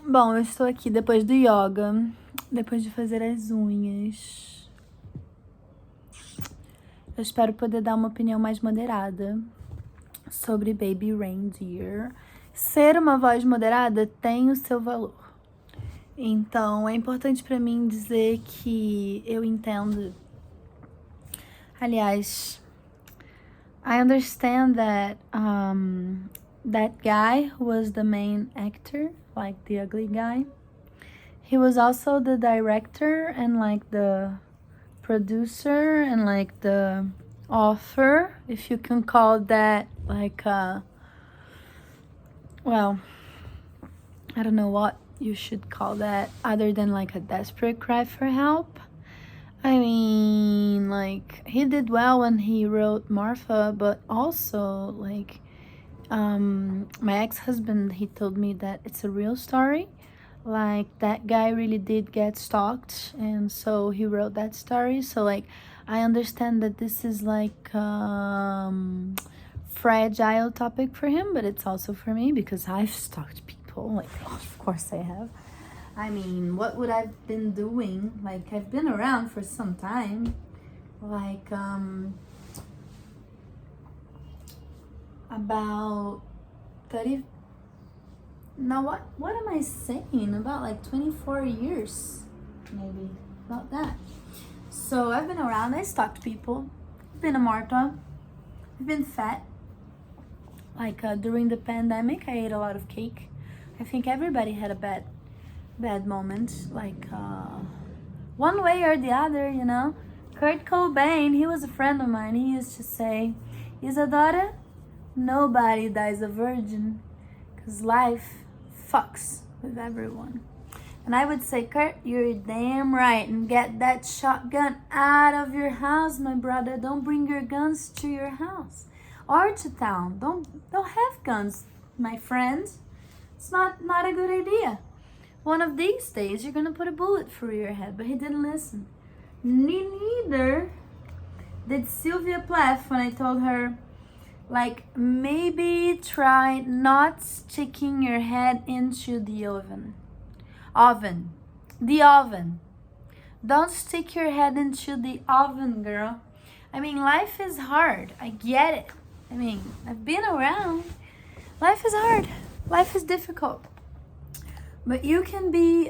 Bom, eu estou aqui depois do yoga, depois de fazer as unhas. Eu espero poder dar uma opinião mais moderada sobre Baby Raindeer. Ser uma voz moderada tem o seu valor. Então, é importante para mim dizer que eu entendo. Aliás, I understand that that guy who was the main actor, like the ugly guy, he was also the director and like the producer and like the author, if you can call that like well, I don't know what you should call that other than like a desperate cry for help. I mean, like, he did well when he wrote Martha, but also like my ex-husband, he told me that it's a real story. Like, that guy really did get stalked, and so he wrote that story. So like, I understand that this is like fragile topic for him, but it's also for me because I've stalked people. Like, of course I have. I mean, what would I've been doing? Like, I've been around for some time. Like, about 30, now what am I saying? About like 24 years, maybe, about that. So I've been around, I stalked people. I've been a Martha. I've been fat. Like, during the pandemic, I ate a lot of cake. I think everybody had a bad moment, like, one way or the other, you know. Kurt Cobain, he was a friend of mine. He used to say, Isadora, nobody dies a virgin, because life fucks with everyone. And I would say, Kurt, you're damn right, and get that shotgun out of your house, my brother. Don't bring your guns to your house or to town. Don't have guns, my friend. It's not a good idea. One of these days, you're gonna put a bullet through your head. But he didn't listen. Neither did Sylvia Plath when I told her, like, maybe try not sticking your head into the oven. The oven. Don't stick your head into the oven, girl. I mean, life is hard. I get it. I mean, I've been around. Life is hard. Life is difficult. But you can be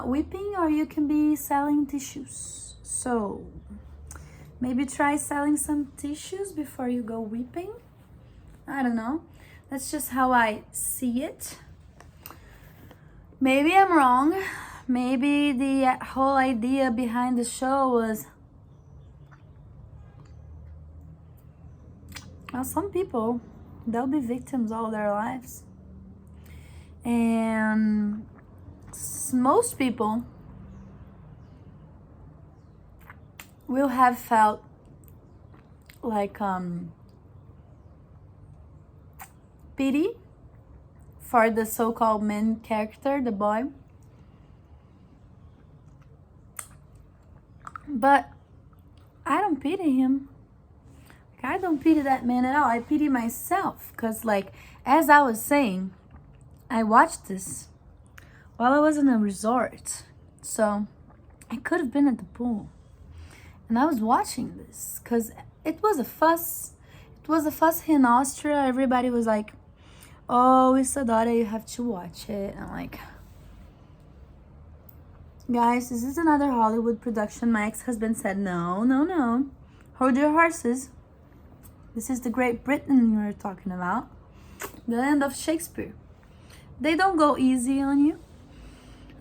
weeping or you can be selling tissues. So maybe try selling some tissues before you go weeping. I don't know. That's just how I see it. Maybe I'm wrong. Maybe the whole idea behind the show was, well, some people, they'll be victims all their lives. And most people will have felt like pity for the so-called main character, the boy. But I don't pity him. Like, I don't pity that man at all. I pity myself. Because, like, as I was saying, I watched this while I was in a resort. So I could have been at the pool. And I was watching this because it was a fuss. It was a fuss here in Austria. Everybody was like, oh, Isadora, you have to watch it. And I'm like, guys, this is another Hollywood production. My ex-husband said, no. Hold your horses. This is the Great Britain you're talking about. The land of Shakespeare. They don't go easy on you.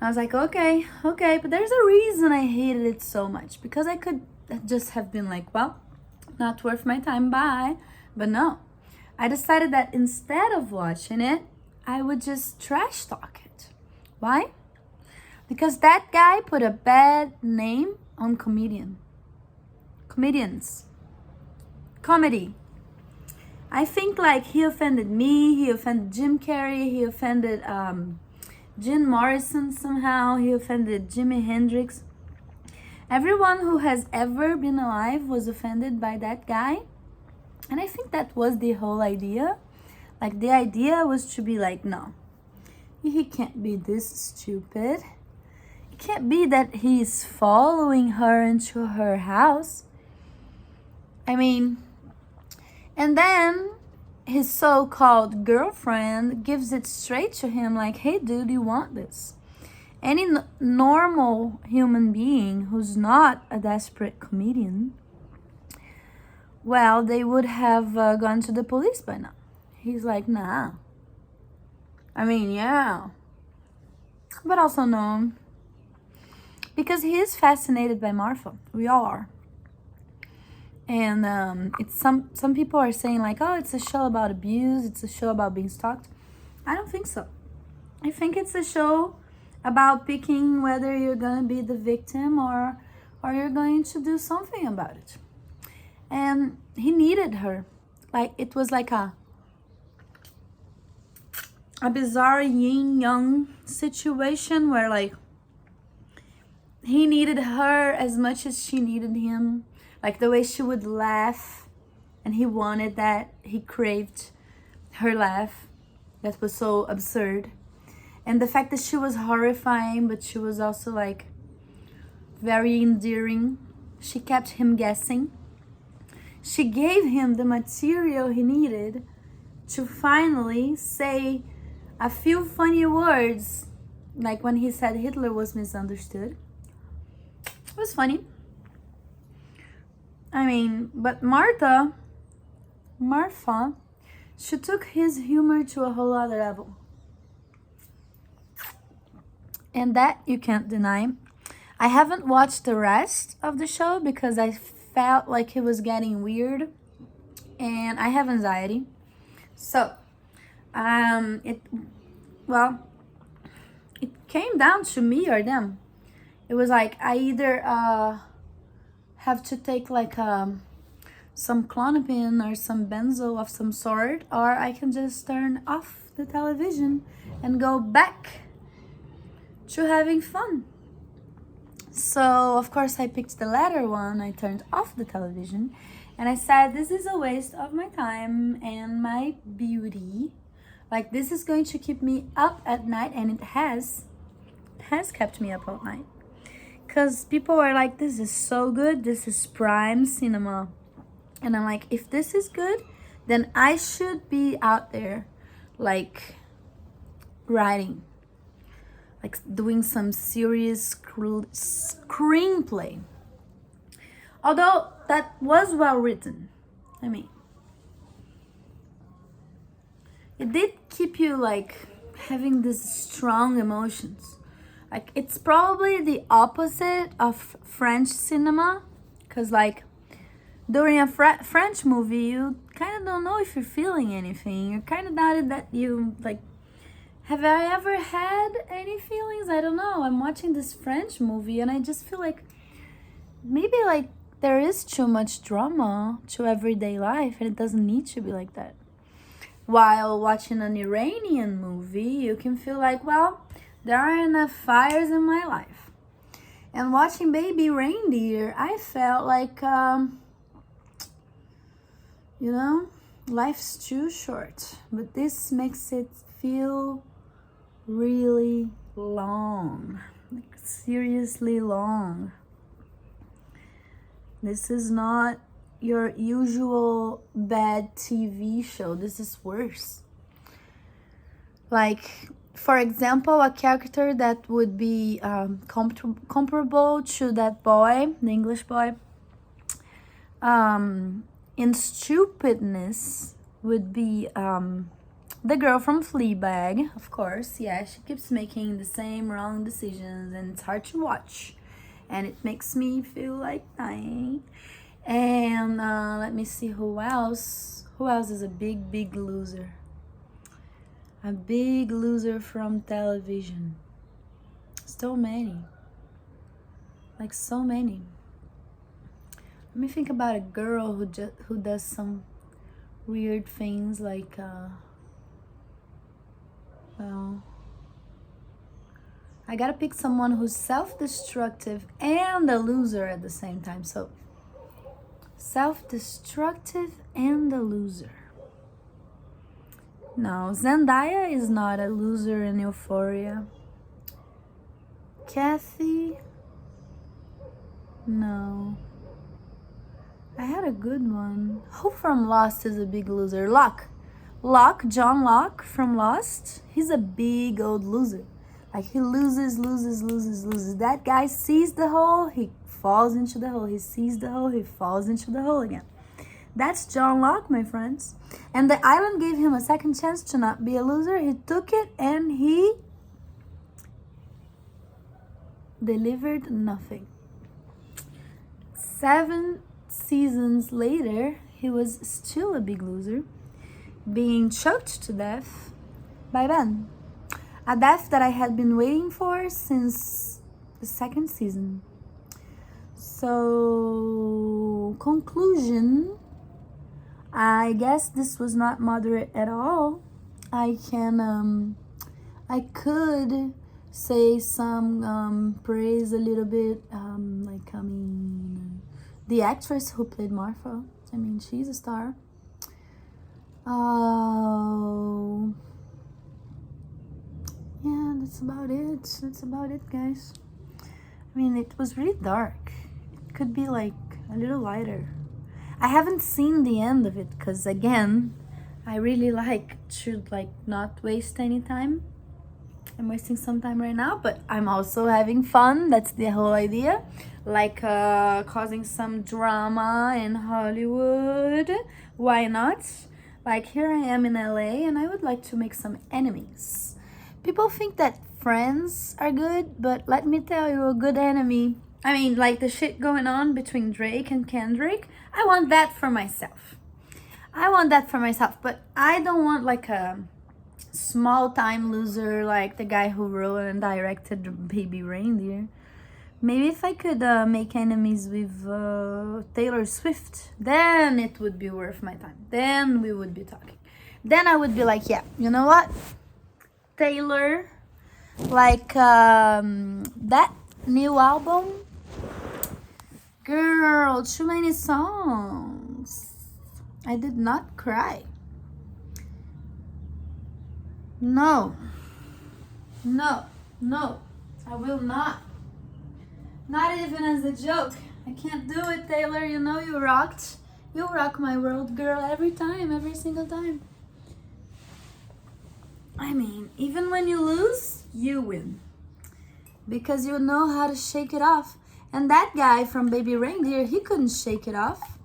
I was like, okay, but there's a reason I hated it so much. Because I could just have been like, well, not worth my time, bye. But no, I decided that instead of watching it, I would just trash talk it. Why? Because that guy put a bad name on comedians. Comedy. I think, like, he offended me, he offended Jim Carrey, he offended Jim Morrison somehow, he offended Jimi Hendrix. Everyone who has ever been alive was offended by that guy. And I think that was the whole idea. Like, the idea was to be like, no, He can't be this stupid. It can't be that he's following her into her house. I mean, and then his so-called girlfriend gives it straight to him like, hey dude, you want this? Any normal human being who's not a desperate comedian, well, they would have gone to the police by now. He's like, nah. I mean, yeah. But also no. Because he is fascinated by Marfa. We all are. And it's some people are saying like, oh, it's a show about abuse. It's a show about being stalked. I don't think so. I think it's a show about picking whether you're going to be the victim or you're going to do something about it. And he needed her. Like, it was like a bizarre yin-yang situation where, like, he needed her as much as she needed him. Like, the way she would laugh, and he wanted that. He craved her laugh. That was so absurd. And the fact that she was horrifying, but she was also, like, very endearing. She kept him guessing. She gave him the material he needed to finally say a few funny words, like when he said Hitler was misunderstood. It was funny. I mean, but Marfa, she took his humor to a whole other level. And that you can't deny. I haven't watched the rest of the show because I felt like it was getting weird and I have anxiety. So, it came down to me or them. It was like I either have to take like some Clonopin or some benzo of some sort, or I can just turn off the television and go back to having fun. So, of course, I picked the latter one. I turned off the television and I said, this is a waste of my time and my beauty. Like, this is going to keep me up at night, and it has kept me up all night. Because people are like, this is so good. This is prime cinema. And I'm like, if this is good, then I should be out there, like, writing. Like doing some serious screenplay. Although that was well written. I mean, it did keep you like having these strong emotions. Like, it's probably the opposite of French cinema. Because like during a French movie, you kind of don't know if you're feeling anything. You're kind of doubted that you like, have I ever had any feelings? I don't know. I'm watching this French movie and I just feel like maybe like there is too much drama to everyday life and it doesn't need to be like that. While watching an Iranian movie, you can feel like, well, there are enough fires in my life. And watching Baby Reindeer, I felt like, life's too short. But this makes it feel really long, like seriously long. This is not your usual bad TV show. This is worse. Like, for example, a character that would be comparable to that boy, the English boy, in stupidness would be the girl from Fleabag, of course. Yeah, she keeps making the same wrong decisions and it's hard to watch. And it makes me feel like dying. And let me see who else. Who else is a big loser? A big loser from television. So many. Like, so many. Let me think about a girl who does some weird things like I gotta pick someone who's self-destructive and a loser at the same time. So, self-destructive and a loser. No, Zendaya is not a loser in Euphoria. Kathy? No. I had a good one. Who from Lost is a big loser? Locke. John Locke from Lost. He's a big old loser. Like he loses. That guy sees the hole, he falls into the hole. He sees the hole, he falls into the hole again. That's John Locke, my friends. And the island gave him a second chance to not be a loser. He took it and he delivered nothing. 7 seasons later, he was still a big loser, being choked to death by Ben. A death that I had been waiting for since the 2nd season. So, conclusion, I guess this was not moderate at all. I could say some praise a little bit, the actress who played Martha. I mean, she's a star. Yeah, that's about it, guys. I mean, it was really dark. It could be like a little lighter. I haven't seen the end of it because, again, I really should not waste any time. I'm wasting some time right now, but I'm also having fun. That's the whole idea. Causing some drama in Hollywood. Why not? Here I am in LA and I would like to make some enemies. People think that friends are good, but let me tell you, a good enemy. I mean, the shit going on between Drake and Kendrick, I want that for myself. But I don't want a small-time loser like the guy who wrote and directed Baby Reindeer. Maybe if I could make enemies with Taylor Swift, then it would be worth my time. Then we would be talking. Then I would be like, yeah, you know what? Taylor, that new album, girl, too many songs. I did not cry. No, I will not. Not even as a joke. I can't do it, Taylor. You know you rocked. You rock my world, girl, every single time. I mean, even when you lose, you win. Because you know how to shake it off. And that guy from Baby Reindeer, he couldn't shake it off.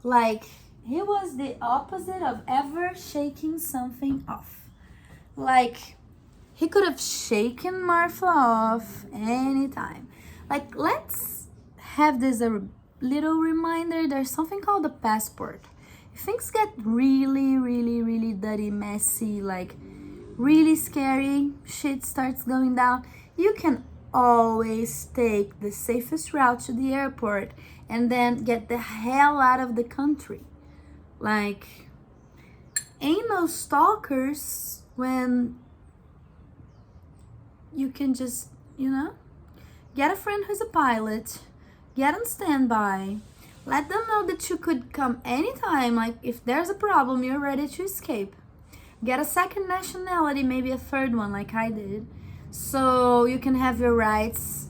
He was the opposite of ever shaking something off. He could have shaken Martha off anytime. Let's have this a little reminder. There's something called a passport. If things get really, really, really dirty, messy, really scary, shit starts going down, you can always take the safest route to the airport and then get the hell out of the country. Ain't no stalkers when you can just, get a friend who's a pilot, get on standby, let them know that you could come anytime. If there's a problem, you're ready to escape. Get a second nationality, maybe a third one like I did, so you can have your rights.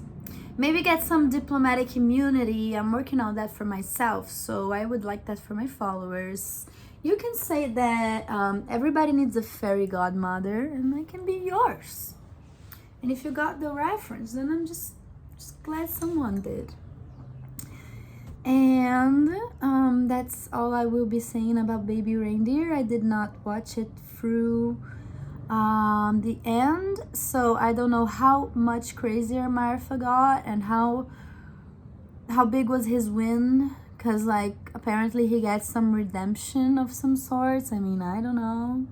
Maybe get some diplomatic immunity. I'm working on that for myself, so I would like that for my followers. You can say that everybody needs a fairy godmother, and I can be yours. And if you got the reference, then I'm just glad someone did. And that's all I will be saying about Baby Reindeer. I did not watch it through the end, so I don't know how much crazier Martha got and how big was his win, because apparently he gets some redemption of some sorts. I mean, I don't know.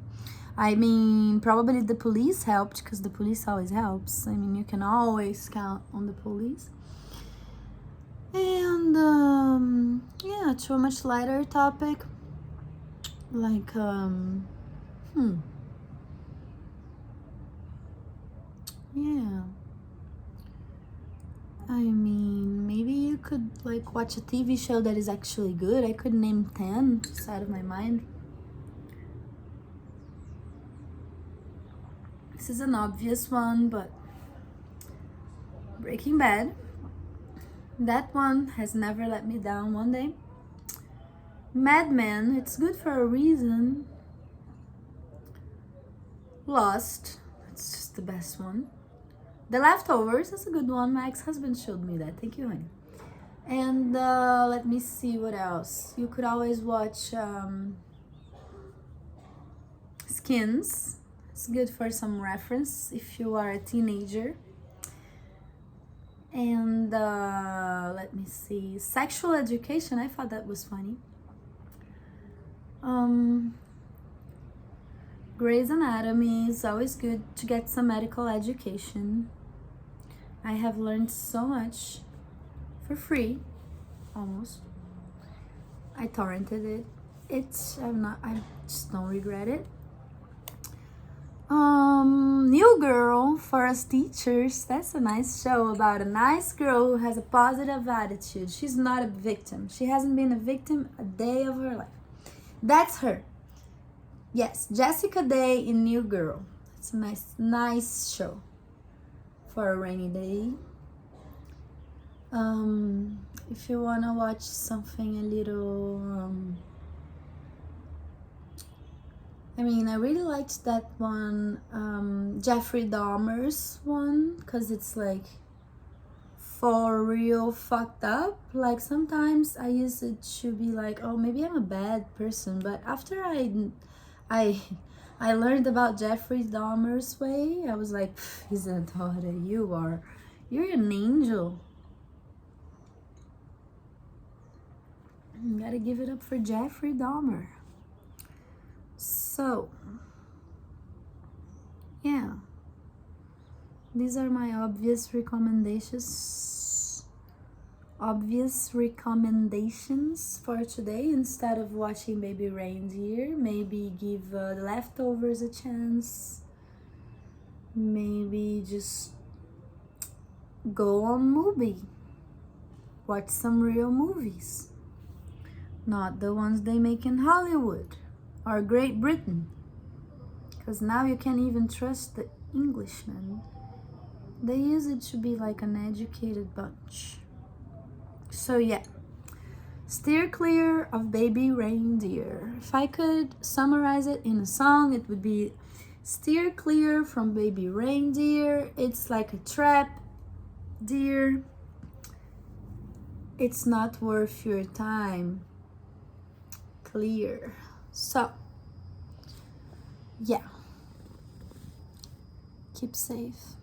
I mean, probably the police helped, because the police always helps. I mean, you can always count on the police. And yeah, to a much lighter topic, yeah, I mean, maybe you could watch a TV show that is actually good. I could name 10 just out of my mind. This is an obvious one, but Breaking Bad. That one has never let me down one day. Mad Men, it's good for a reason. Lost, it's just the best one. The Leftovers, that's a good one. My ex-husband showed me that. Thank you, honey. And let me see what else. You could always watch Skins. It's good for some reference if you are a teenager. And let me see. Sexual Education, I thought that was funny. Grey's Anatomy is always good to get some medical education. I have learned so much for free, almost. I torrented it. I just don't regret it. New Girl for us teachers. That's a nice show about a nice girl who has a positive attitude. She's not a victim. She hasn't been a victim a day of her life. That's her. Yes, Jessica Day in New Girl. It's a nice show for a rainy day. If you wanna watch something a little, I really liked that one, Jeffrey Dahmer's one, because it's like for real fucked up. Like sometimes I used it to be like, oh, maybe I'm a bad person, but after I learned about Jeffrey Dahmer's way, I was like, he's a daughter, you're an angel. You gotta give it up for Jeffrey Dahmer. So, yeah, these are my obvious recommendations for today. Instead of watching Baby Reindeer, maybe give The Leftovers a chance. Maybe just go on Mubi, watch some real movies, not the ones they make in Hollywood or Great Britain, because now you can't even trust the Englishmen. They use it to be like an educated bunch. So yeah, steer clear of Baby Reindeer. If I could summarize it in a song, it would be steer clear from Baby Reindeer. It's like a trap, dear. It's not worth your time. Clear. So, yeah. Keep safe.